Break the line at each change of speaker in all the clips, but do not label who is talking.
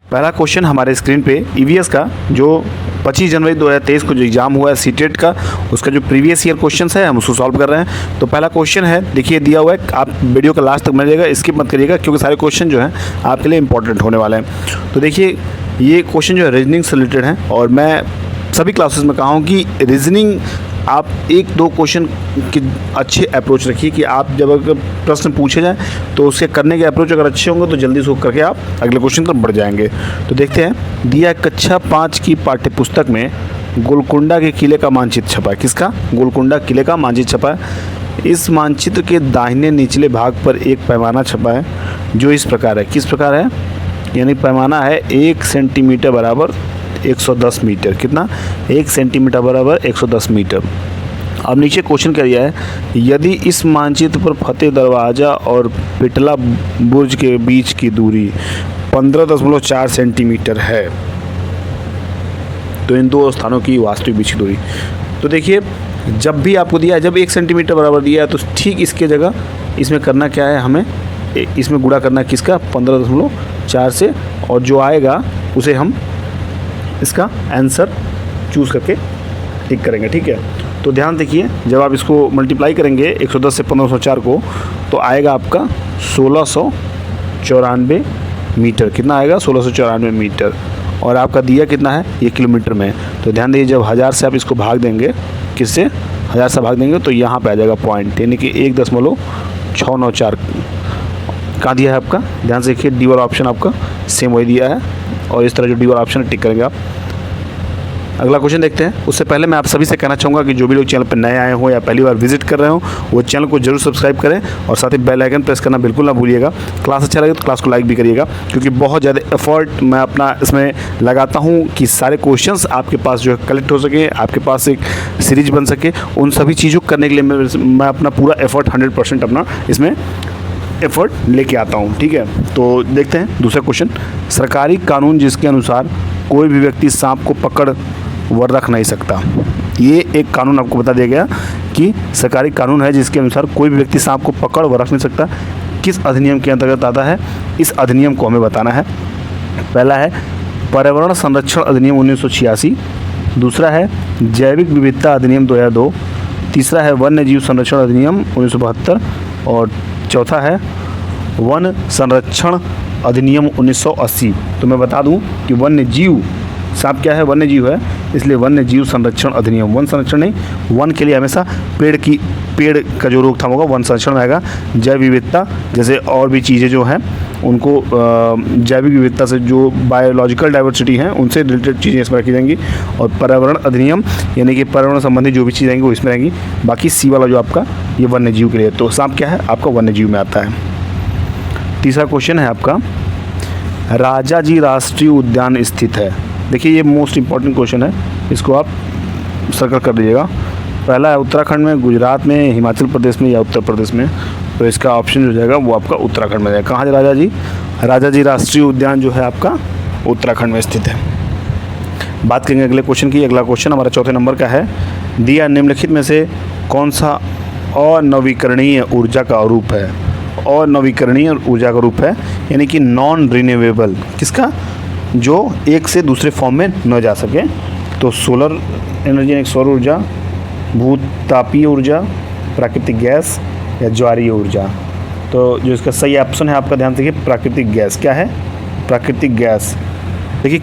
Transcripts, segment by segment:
पहला क्वेश्चन हमारे स्क्रीन पे ईवीएस का जो 25 जनवरी 2023 को जो एग्ज़ाम हुआ है सीटेट का, उसका जो प्रीवियस ईयर क्वेश्चंस है हम उसको सॉल्व कर रहे हैं। तो पहला क्वेश्चन है, देखिए दिया हुआ है, आप वीडियो का लास्ट तक बनिएगा, स्किप मत करिएगा क्योंकि सारे क्वेश्चन जो हैं आपके लिए इंपॉर्टेंट होने वाले हैं। तो देखिए ये क्वेश्चन जो है रीजनिंग से रिलेटेड है और मैं सभी क्लासेस में कहा हूँ कि रीजनिंग आप एक दो क्वेश्चन की अच्छे अप्रोच रखिए कि आप जब अगर प्रश्न पूछे जाएँ तो उसके करने के अप्रोच अगर अच्छे होंगे तो जल्दी से करके आप अगले क्वेश्चन तक बढ़ जाएंगे। तो देखते हैं, दिया कक्षा 5 की पाठ्यपुस्तक में गोलकुंडा के किले का मानचित्र छपा है। किसका? गोलकुंडा किले का मानचित्र छपा है। इस मानचित्र के दाहिने निचले भाग पर एक पैमाना छपा है जो इस प्रकार है। किस प्रकार है? यानी पैमाना है 1 सेंटीमीटर बराबर 110 मीटर। कितना? 1 सेंटीमीटर बराबर 110 मीटर। अब नीचे क्वेश्चन क्या दिया है, यदि इस मानचित्र पर फतेह दरवाज़ा और पिटला बुर्ज के बीच की दूरी 15.4 सेंटीमीटर है तो इन दो स्थानों की वास्तविक बीच की दूरी। तो देखिए जब भी आपको दिया है, जब 1 सेंटीमीटर बराबर दिया है तो ठीक इसके जगह इसमें करना क्या है, हमें इसमें गुणा करना है किसका? 15.4 से, और जो आएगा उसे हम इसका आंसर चूज़ करके टिक करेंगे। ठीक है, तो ध्यान देखिए, जब आप इसको मल्टीप्लाई करेंगे 110 से 1504 को तो आएगा आपका 1694 मीटर। कितना आएगा? 1694 मीटर। और आपका दिया कितना है? ये किलोमीटर में। तो ध्यान दीजिए, जब 1000 से आप इसको भाग देंगे, किससे? 1000 से भाग देंगे तो यहाँ पे आ जाएगा पॉइंट, यानी कि 1.694 कहाँ दिया है आपका? ध्यान से देखिए, डी वाला ऑप्शन आपका सेम वही दिया है और इस तरह जो डी वाला ऑप्शन टिक करेंगे आप। अगला क्वेश्चन देखते हैं। उससे पहले मैं आप सभी से कहना चाहूँगा कि जो भी लोग चैनल पर नए आए हों या पहली बार विजिट कर रहे हो वो चैनल को जरूर सब्सक्राइब करें और साथ ही बेल आइकन प्रेस करना बिल्कुल ना भूलिएगा। क्लास अच्छा लगे तो क्लास को लाइक भी करिएगा क्योंकि बहुत ज़्यादा एफर्ट मैं अपना इसमें लगाता हूँ कि सारे क्वेश्चंस आपके पास जो है कलेक्ट हो सके, आपके पास एक सीरीज बन सके। उन सभी चीज़ों को करने के लिए मैं अपना पूरा एफर्ट 100% अपना इसमें एफर्ट लेके आता हूँ। ठीक है, तो देखते हैं दूसरा क्वेश्चन। सरकारी कानून जिसके अनुसार कोई भी व्यक्ति सांप को पकड़ व रख नहीं सकता। ये एक कानून आपको बता दिया गया कि सरकारी कानून है जिसके अनुसार कोई भी व्यक्ति सांप को पकड़ व रख नहीं सकता। किस अधिनियम के अंतर्गत आता है? इस अधिनियम को हमें बताना है। पहला है पर्यावरण संरक्षण अधिनियम 1986, दूसरा है जैविक विविधता अधिनियम 2002, तीसरा है वन्य जीव संरक्षण अधिनियम 1972 और चौथा है वन संरक्षण अधिनियम 1980। तो मैं बता दूं कि वन्य जीव, सांप क्या है? वन्य जीव है, इसलिए वन्य जीव संरक्षण अधिनियम, वन संरक्षण नहीं, वन के लिए हमेशा पेड़ का जो रोकथाम होगा वन संरक्षण में आएगा। जैव विविधता जैसे और भी चीज़ें जो हैं उनको जैविक विविधता से जो बायोलॉजिकल डाइवर्सिटी हैं उनसे रिलेटेड चीज़ें इसमें रखी जाएंगी। और पर्यावरण अधिनियम यानी कि पर्यावरण संबंधी जो भी चीज़ें आएंगी वो इसमें रहेंगी। बाकी सी वाला जो आपका ये वन्य जीव के लिए, तो सांप क्या है? आपका वन्य जीव में आता है। तीसरा क्वेश्चन है आपका, राजाजी राष्ट्रीय उद्यान स्थित है। देखिए ये मोस्ट इंपॉर्टेंट क्वेश्चन है, इसको आप सर्कल कर दीजिएगा। पहला है उत्तराखंड में, गुजरात में, हिमाचल प्रदेश में या उत्तर प्रदेश में। तो इसका ऑप्शन जो जाएगा वो आपका उत्तराखंड में जाएगा। कहाँ है राजाजी? राजाजी राष्ट्रीय उद्यान जो है आपका उत्तराखंड में स्थित है। बात करेंगे अगले क्वेश्चन की। अगला क्वेश्चन हमारा चौथे नंबर का है, दिया निम्नलिखित में से कौन सा अनवीकरणीय ऊर्जा का रूप है? अनवीकरणीय ऊर्जा का रूप है यानी कि नॉन रिन्यूएबल। किसका? जो एक से दूसरे फॉर्म में न जा सके। तो सोलर एनर्जी यानी सौर ऊर्जा, भूतापीय ऊर्जा, प्राकृतिक गैस या ज्वारीय ऊर्जा। तो जो इसका सही ऑप्शन है आपका, ध्यान देखिए, प्राकृतिक गैस। क्या है? प्राकृतिक गैस। देखिए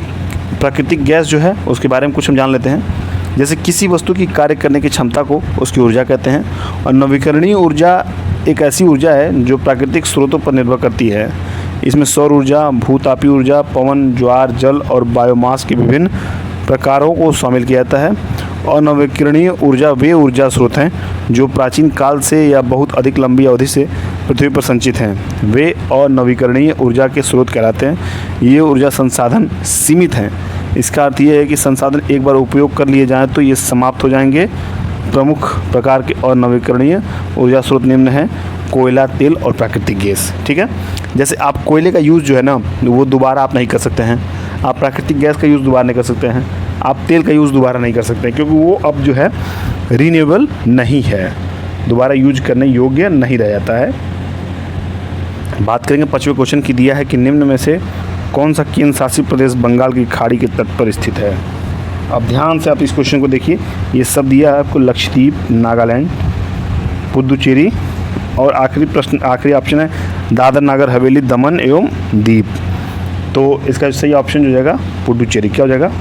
प्राकृतिक गैस जो है उसके बारे में कुछ हम जान लेते हैं। जैसे किसी वस्तु की कार्य करने की क्षमता को उसकी ऊर्जा कहते हैं। और नवीकरणीय ऊर्जा एक ऐसी ऊर्जा है जो प्राकृतिक स्रोतों पर निर्भर करती है। इसमें सौर ऊर्जा, भूतापीय ऊर्जा, पवन, ज्वार, जल और बायोमास के विभिन्न प्रकारों को शामिल किया जाता है। और नवीकरणीय ऊर्जा वे ऊर्जा स्रोत हैं जो प्राचीन काल से या बहुत अधिक लंबी अवधि से पृथ्वी पर संचित हैं। वे और नवीकरणीय ऊर्जा के स्रोत कहलाते हैं। ये ऊर्जा संसाधन सीमित हैं। इसका अर्थ ये है कि संसाधन एक बार उपयोग कर लिए जाएँ तो ये समाप्त हो जाएंगे। प्रमुख प्रकार के और नवीकरणीय ऊर्जा स्रोत निम्न हैं: कोयला, तेल और प्राकृतिक गैस। ठीक है, जैसे आप कोयले का यूज़ जो है ना वो दोबारा आप नहीं कर सकते हैं, आप प्राकृतिक गैस का यूज़ दोबारा नहीं कर सकते हैं, आप तेल का यूज़ दोबारा नहीं कर सकते हैं क्योंकि वो अब जो है रीन्यूएबल नहीं है, दोबारा यूज करने योग्य नहीं रह जाता है। बात करेंगे पाँचवें क्वेश्चन की। दिया है कि निम्न में से कौन सा केंद्र शासित प्रदेश बंगाल की खाड़ी के तट पर स्थित है? अब ध्यान से आप इस क्वेश्चन को देखिए, ये सब दिया है आपको, लक्षद्वीप, नागालैंड, पुदुचेरी, और आखिरी प्रश्न, आखिरी ऑप्शन है दादर नागर हवेली, दमन एवं दीप। तो इसका सही ऑप्शन जो हो जाएगा पुदुचेरी। क्या हो जाएगा?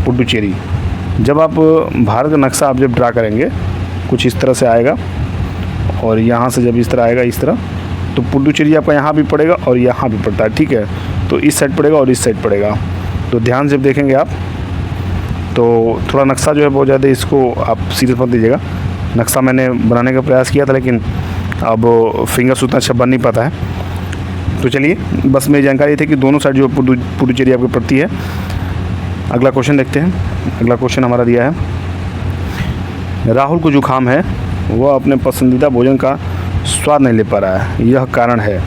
पुदुचेरी। जब आप भारत का नक्शा आप जब ड्रा करेंगे कुछ इस तरह से आएगा, और यहाँ से जब इस तरह आएगा, इस तरह, तो पुदुचेरी आपका यहाँ भी पड़ेगा और यहाँ भी पड़ता है, ठीक है। तो इस साइड पड़ेगा और इस साइड पड़ेगा। तो ध्यान से देखेंगे आप, तो थोड़ा नक्शा जो है बहुत ज़्यादा, इसको आप सीरियस मत लीजिएगा। नक्शा मैंने बनाने का प्रयास किया था, लेकिन अब फिंगर्स उतना अच्छा बन नहीं पाता है। तो चलिए, बस मेरी जानकारी थी कि दोनों साइड जो पुदुचेरी आपको पड़ती है। अगला क्वेश्चन देखते हैं। अगला क्वेश्चन हमारा दिया है, राहुल को जुकाम है, वह अपने पसंदीदा भोजन का स्वाद नहीं ले पा रहा है, यह कारण है।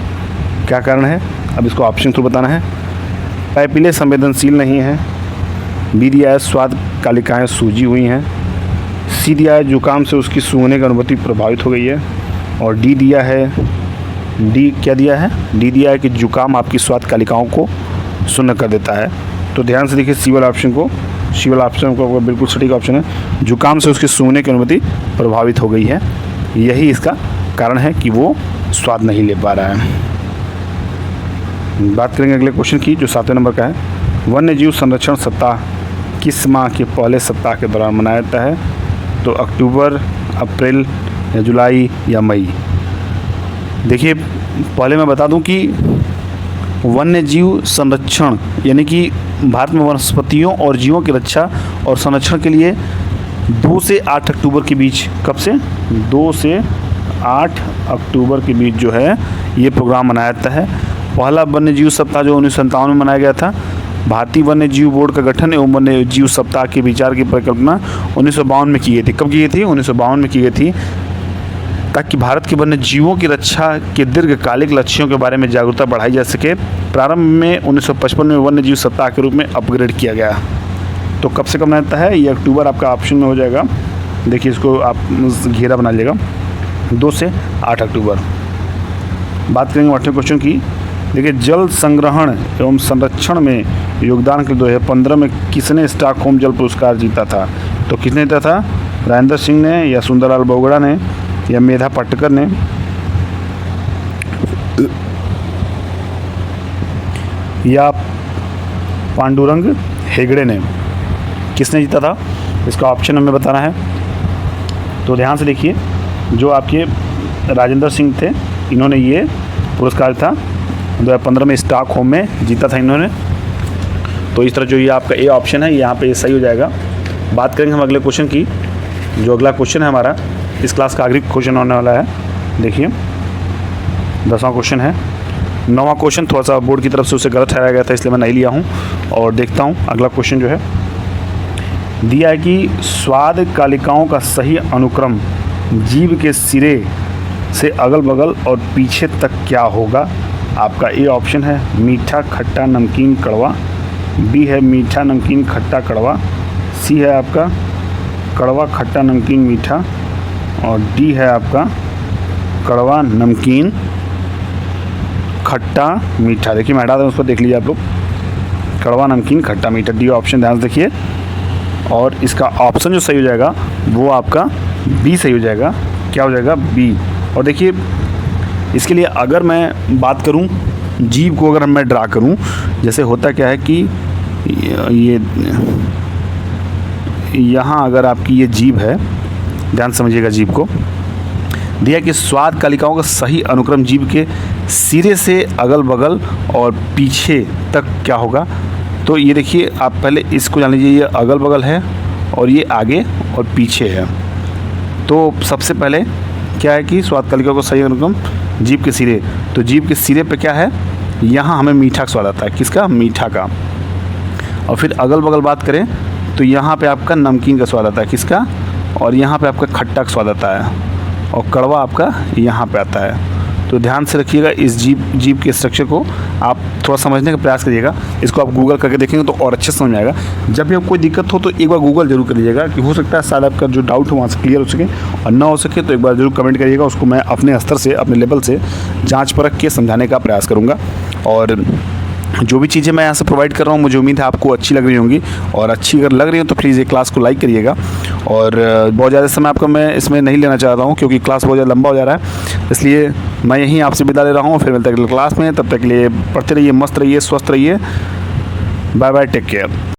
क्या कारण है? अब इसको ऑप्शन थ्रू बताना है। पैपिले संवेदनशील नहीं है, बी दिया है स्वाद कालिकाएँ सूजी हुई हैं, सी दिया है जुकाम से उसकी सूंघने की अनुभूति प्रभावित हो गई है, और डी दिया है, डी क्या दिया है? डी दिया है कि जुकाम आपकी स्वाद कालिकाओं को शून्य कर देता है। तो ध्यान से देखिए सी वाला ऑप्शन को, सी वाला ऑप्शन को बिल्कुल सटीक ऑप्शन है, जुकाम से उसकी सूंघने की अनुमति प्रभावित हो गई है, यही इसका कारण है कि वो स्वाद नहीं ले पा रहा है। बात करेंगे अगले क्वेश्चन की, जो 7वें नंबर का है। वन्य जीव संरक्षण सप्ताह किस माह के पहले सप्ताह के दौरान मनाया जाता है? तो अक्टूबर, अप्रैल, या जुलाई, या मई। देखिए, पहले मैं बता दूं कि वन्य जीव संरक्षण यानी कि भारत में वनस्पतियों और जीवों की रक्षा और संरक्षण के लिए 2 से 8 अक्टूबर के बीच, कब से? 2 से 8 अक्टूबर के बीच जो है ये प्रोग्राम मनाया जाता है। पहला वन्य जीव सप्ताह जो 1957 में मनाया गया था। भारतीय वन्य जीव बोर्ड का गठन एवं वन्य जीव सप्ताह के विचार की परिकल्पना 1952 में की गई थी। कब की गई थी? 1952 में की गई थी, ताकि भारत के वन्य जीवों की रक्षा के दीर्घकालिक लक्ष्यों के बारे में जागरूकता बढ़ाई जा सके। प्रारंभ में 1955 में वन्य जीव सप्ताह के रूप में अपग्रेड किया गया। तो कब से कब मनाया जाता है? ये अक्टूबर आपका ऑप्शन में हो जाएगा। देखिए, इसको आप घेरा बना लीजिएगा, 2 से 8 अक्टूबर। बात करेंगे 8वें क्वेश्चन की। देखिए, जल संग्रहण एवं संरक्षण में योगदान के लिए 2015 में किसने स्टॉकहोम जल पुरस्कार जीता था? तो किसने जीता था? राजेंद्र सिंह ने, या सुंदरलाल बोगड़ा ने, या मेधा पाटकर ने, या पांडुरंग हेगड़े ने? किसने जीता था? इसका ऑप्शन हमें बताना है। तो ध्यान से देखिए, जो आपके राजेंद्र सिंह थे, इन्होंने ये पुरस्कार था 2015 में स्टॉकहोम में जीता था इन्होंने। तो इस तरह जो ये आपका ए ऑप्शन है, यहाँ पे ये सही हो जाएगा। बात करेंगे हम अगले क्वेश्चन की। जो अगला क्वेश्चन है हमारा, इस क्लास का आखिरी क्वेश्चन होने वाला है। देखिए, 10वां क्वेश्चन है। 9वां क्वेश्चन थोड़ा सा बोर्ड की तरफ से उसे गलत ठहराया गया था, इसलिए मैं नहीं लिया हूँ। और देखता हूँ अगला क्वेश्चन जो है दिया है कि स्वाद कालिकाओं का सही अनुक्रम जीभ के सिरे से अगल बगल और पीछे तक क्या होगा? आपका ए ऑप्शन है मीठा, खट्टा, नमकीन, कड़वा, बी है मीठा, नमकीन, खट्टा, कड़वा, सी है आपका कड़वा, खट्टा, नमकीन, मीठा, और डी है आपका कड़वा, नमकीन, खट्टा, मीठा। देखिए, मैं हटा दूँ, उस पर देख लीजिए आप लोग, कड़वा, नमकीन, खट्टा, मीठा, डी ऑप्शन ध्यान से देखिए। और इसका ऑप्शन जो सही हो जाएगा वो आपका बी सही हो जाएगा। क्या हो जाएगा? बी। और देखिए, इसके लिए अगर मैं बात करूं, जीभ को अगर मैं ड्रा करूं, जैसे होता क्या है कि ये यहाँ अगर आपकी ये जीभ है, ध्यान समझिएगा, जीभ को दिया कि स्वाद कालिकाओं का सही अनुक्रम जीभ के सिरे से अगल बगल और पीछे तक क्या होगा? तो ये देखिए, आप पहले इसको जान लीजिए, ये अगल बगल है और ये आगे और पीछे है। तो सबसे पहले क्या है कि स्वाद कालिकाओं का सही अनुक्रम जीभ के सिरे। तो जीभ के सिरे पे क्या है? यहाँ हमें मीठा का स्वाद आता है। किसका? मीठा का। और फिर अगल बगल बात करें तो यहाँ पे आपका नमकीन का स्वाद आता है। किसका? और यहाँ पे आपका खट्टा का स्वाद आता है, और कड़वा आपका यहाँ पे आता है। तो ध्यान से रखिएगा, इस जीभ के स्ट्रक्चर को आप थोड़ा समझने का प्रयास करिएगा। इसको आप गूगल करके देखेंगे तो और अच्छे से समझ में आएगा। जब भी आपको कोई दिक्कत हो तो एक बार गूगल जरूर कर लीजिएगा, कि हो सकता है शायद आपका जो डाउट हो वहाँ से क्लियर हो सके, और ना हो सके तो एक बार जरूर कमेंट करिएगा। उसको मैं अपने स्तर से, अपने लेवल से जाँच परख के समझाने का प्रयास करूँगा। और जो भी चीज़ें मैं यहाँ से प्रोवाइड कर रहा हूँ मुझे उम्मीद है आपको अच्छी लग रही होंगी, और अच्छी अगर लग रही हो तो प्लीज़ ये क्लास को लाइक करिएगा। और बहुत ज़्यादा समय आपका मैं इसमें नहीं लेना चाहता हूँ क्योंकि क्लास बहुत ज़्यादा लंबा हो जा रहा है, इसलिए मैं यहीं आपसे विदा ले रहा हूँ। फिर मिलते हैं अगले क्लास में, तब तक के लिए पढ़ते रहिए, मस्त रहिए, स्वस्थ रहिए। Bye bye, take care.